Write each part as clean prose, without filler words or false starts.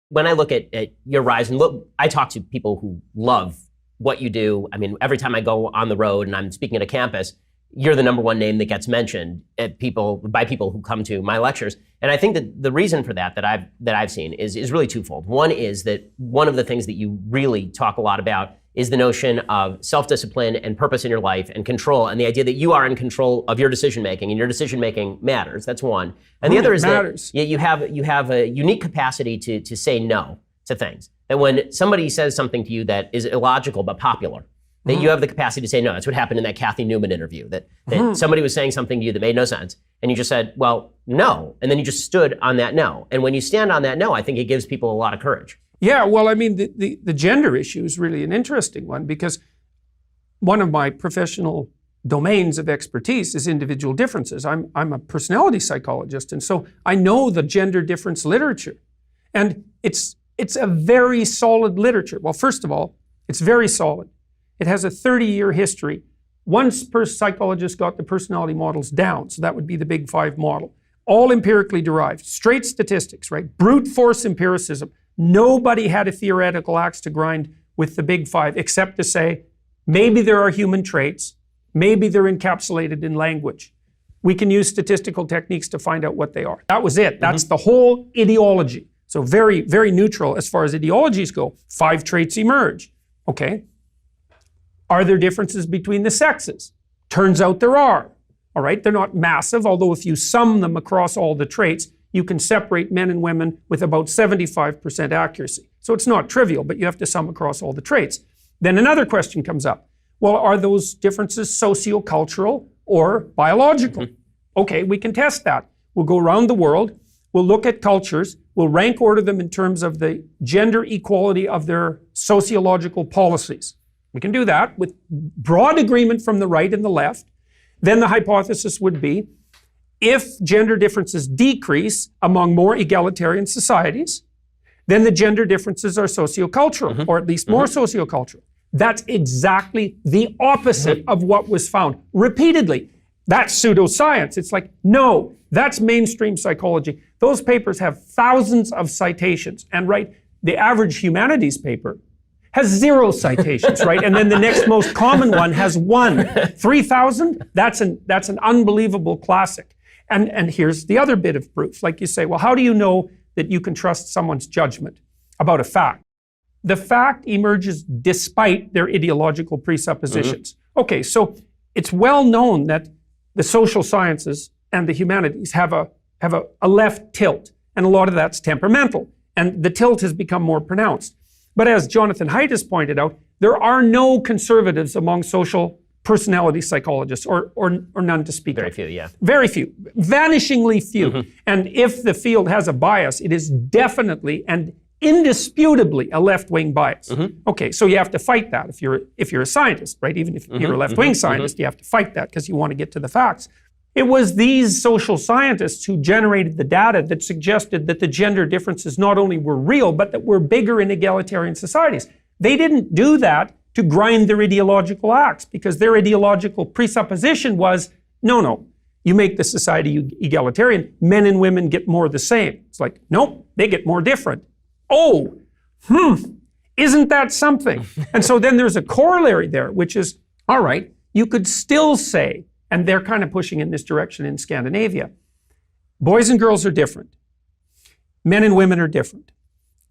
when I look at your rise, and look, I talk to people who love what you do. I mean, every time I go on the road and I'm speaking at a campus, you're the number one name that gets mentioned by people who come to my lectures. And I think that the reason for that I've seen is really twofold. One is that one of the things that you really talk a lot about is the notion of self-discipline and purpose in your life and control, and the idea that you are in control of your decision-making, and your decision-making matters. That's one. And the other is that you have a unique capacity to say no to things. That when somebody says something to you that is illogical but popular, that you have the capacity to say no. That's what happened in that Kathy Newman interview, that somebody was saying something to you that made no sense, and you just said, well, no, and then you just stood on that no. And when you stand on that no, I think it gives people a lot of courage. Yeah, well, I mean, the gender issue is really an interesting one, because one of my professional domains of expertise is individual differences. I'm a personality psychologist, and so I know the gender difference literature. And it's a very solid literature. Well, first of all, it's very solid. It has a 30-year history. Once psychologists got the personality models down, so that would be the Big Five model, all empirically derived, straight statistics, right? Brute force empiricism. Nobody had a theoretical axe to grind with the Big Five, except to say, maybe there are human traits, maybe they're encapsulated in language. We can use statistical techniques to find out what they are. That was it. That's the whole ideology. So very, very neutral as far as ideologies go. 5 traits emerge. Okay. Are there differences between the sexes? Turns out there are. All right. They're not massive, although if you sum them across all the traits, you can separate men and women with about 75% accuracy. So it's not trivial, but you have to sum across all the traits. Then another question comes up. Well, are those differences sociocultural or biological? Okay, we can test that. We'll go around the world, we'll look at cultures, we'll rank order them in terms of the gender equality of their sociological policies. We can do that with broad agreement from the right and the left. Then the hypothesis would be, if gender differences decrease among more egalitarian societies, then the gender differences are sociocultural, or at least more sociocultural. That's exactly the opposite of what was found repeatedly. That's pseudoscience. It's like, no, that's mainstream psychology. Those papers have thousands of citations, and right, the average humanities paper has 0 citations, right? And then the next most common one has 1. 3,000? That's an unbelievable classic. And here's the other bit of proof. Like you say, well, how do you know that you can trust someone's judgment about a fact? The fact emerges despite their ideological presuppositions. Okay, so it's well known that the social sciences and the humanities have a left tilt, and a lot of that's temperamental, and the tilt has become more pronounced. But as Jonathan Haidt has pointed out, there are no conservatives among social personality psychologists, or none to speak of. Very few, yeah. Very few. Vanishingly few. And if the field has a bias, it is definitely and indisputably a left-wing bias. Okay, so you have to fight that if you're a scientist, right? Even if you're a left-wing scientist, you have to fight that because you want to get to the facts. It was these social scientists who generated the data that suggested that the gender differences not only were real, but that were bigger in egalitarian societies. They didn't do that to grind their ideological axe, because their ideological presupposition was, no, you make the society egalitarian, men and women get more the same. It's like, nope, they get more different. Oh, isn't that something? And so then there's a corollary there, which is, all right, you could still say, and they're kind of pushing in this direction in Scandinavia, boys and girls are different. Men and women are different.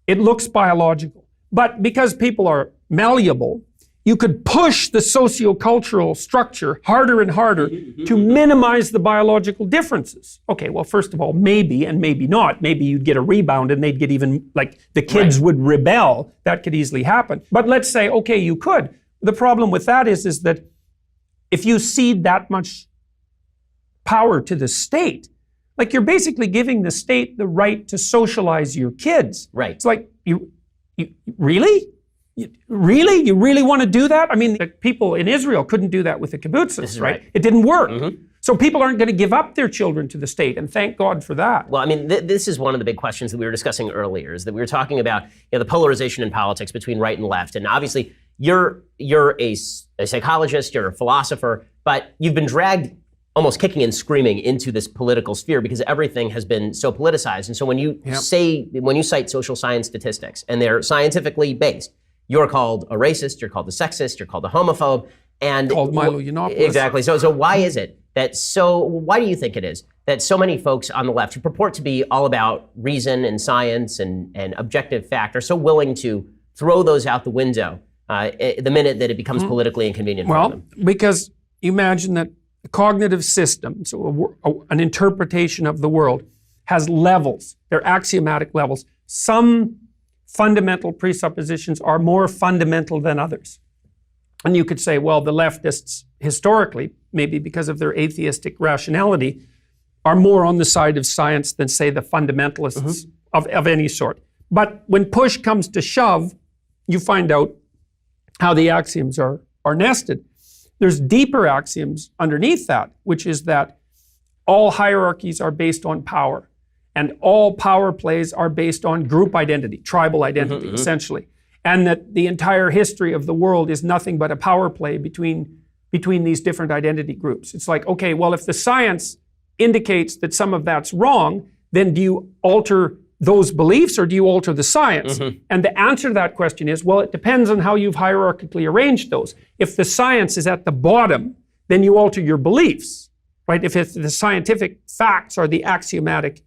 It looks biological. But because people are malleable, you could push the sociocultural structure harder and harder to minimize the biological differences. Okay, well, first of all, maybe and maybe not. Maybe you'd get a rebound and they'd get even, like, the kids would rebel. That could easily happen. But let's say, okay, you could. The problem with that is that if you cede that much power to the state, like, you're basically giving the state the right to socialize your kids. Right. It's like, you really? You really want to do that? I mean, the people in Israel couldn't do that with the kibbutzes, right? It didn't work. So people aren't going to give up their children to the state, and thank God for that. Well, I mean, this is one of the big questions that we were discussing earlier, is that we were talking about, the polarization in politics between right and left. And obviously, you're a psychologist, you're a philosopher, but you've been dragged almost kicking and screaming into this political sphere because everything has been so politicized. And so when you cite social science statistics and they're scientifically based, you're called a racist, you're called a sexist, you're called a homophobe, and called Milo Yiannopoulos. Exactly. So why is it that why do you think it is that so many folks on the left who purport to be all about reason and science and objective fact are so willing to throw those out the window the minute that it becomes politically inconvenient for them? Well, because imagine that a cognitive system, so an interpretation of the world, has levels. They're axiomatic levels. Some fundamental presuppositions are more fundamental than others. And you could say, well, the leftists historically, maybe because of their atheistic rationality, are more on the side of science than, say, the fundamentalists of any sort. But when push comes to shove, you find out how the axioms are nested. There's deeper axioms underneath that, which is that all hierarchies are based on power, and all power plays are based on group identity, tribal identity, essentially. And that the entire history of the world is nothing but a power play between these different identity groups. It's like, okay, well, if the science indicates that some of that's wrong, then do you alter those beliefs or do you alter the science? And the answer to that question is, well, it depends on how you've hierarchically arranged those. If the science is at the bottom, then you alter your beliefs, right? If the scientific facts are the axiomatic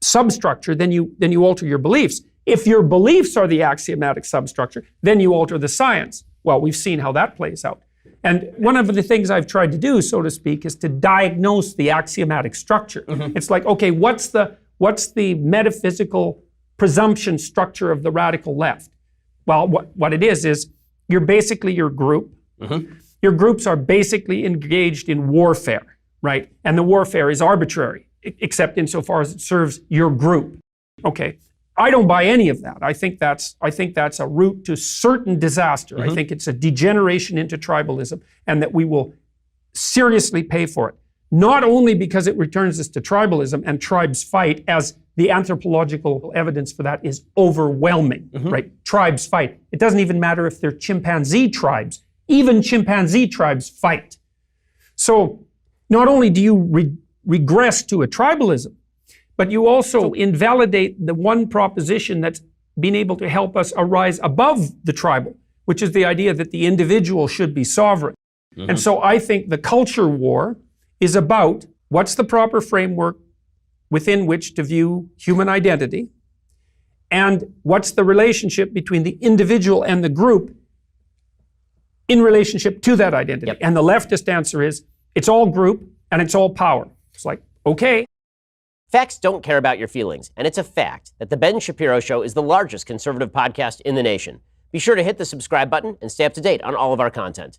substructure, then you alter your beliefs. If your beliefs are the axiomatic substructure, then you alter the science. Well, we've seen how that plays out. And one of the things I've tried to do, so to speak, is to diagnose the axiomatic structure. It's like, okay, what's the metaphysical presumption structure of the radical left? Well, what it is you're basically your group. Your groups are basically engaged in warfare, right? And the warfare is arbitrary, except insofar as it serves your group. Okay. I don't buy any of that. I think that's a route to certain disaster. I think it's a degeneration into tribalism, and that we will seriously pay for it. Not only because it returns us to tribalism and tribes fight, as the anthropological evidence for that is overwhelming, right? Tribes fight. It doesn't even matter if they're chimpanzee tribes. Even chimpanzee tribes fight. So not only do you regress to a tribalism, but you also invalidate the one proposition that's been able to help us arise above the tribal, which is the idea that the individual should be sovereign. And so I think the culture war is about what's the proper framework within which to view human identity, and what's the relationship between the individual and the group in relationship to that identity. And the leftist answer is, it's all group and it's all power. It's like, okay. Facts don't care about your feelings, and it's a fact that The Ben Shapiro Show is the largest conservative podcast in the nation. Be sure to hit the subscribe button and stay up to date on all of our content.